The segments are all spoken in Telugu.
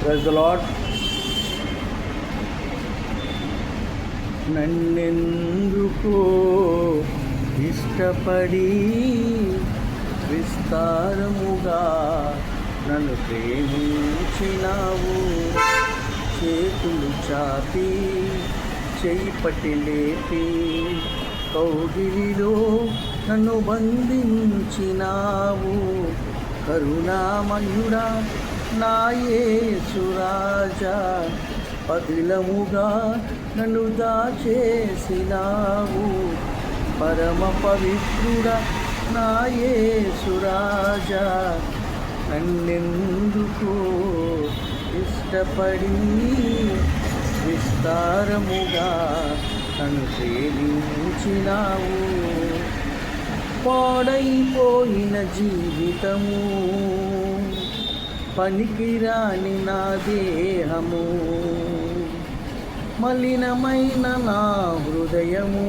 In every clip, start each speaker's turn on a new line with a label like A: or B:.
A: Praise the lord. నన్నెందుకో ఇష్టపడి విస్తారముగా నన్ను ప్రేమించినావు. చేతులు చాపి చేయి పట్టి లేపి కౌగిలిలో నన్ను బంధించినావు. కరుణామయుడా నా యేసు రాజా, పదిలముగా నన్ను దాచేసినావు. పరమ పవిత్రుడా నా యేసు రాజా, నన్నెందుకు ఇష్టపడి విస్తారముగా నన్ను ప్రేమించినావు. పాడైపోయిన జీవితము, పనికిరాని నా దేహము, మలినమైన నా హృదయము,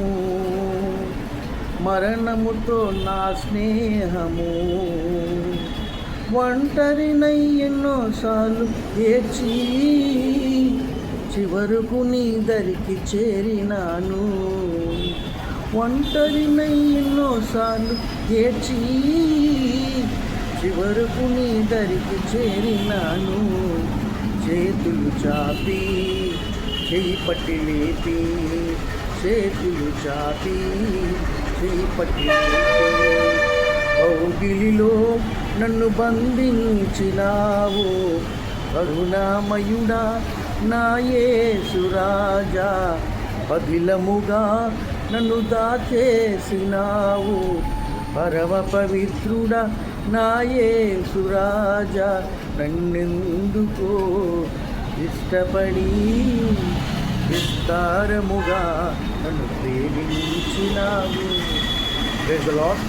A: మరణముతో నా స్నేహము, ఒంటరినై ఎన్నోసార్లు ఏడ్చి చివరకు నీ దరికి చేరినాను. ఒంటరినై ఎన్నోసార్లు ఏడ్చి చివరకు నీ దరికి చేరినాను. చేతులు చాపి చేయి పట్టి లేపి, చేతులు చాపి చేయి పట్టి లేపి కౌగిలిలో నన్ను బంధించినావు. కరుణామయుడా నా యేసు రాజా, పదిలముగా నన్ను దాచేసినావు. పరమ పవిత్రుడా నా యేసు రాజా, నన్నెందుకో ఇష్టపడి విస్తారముగా నన్ను ప్రేమించినావు. Praise the lord.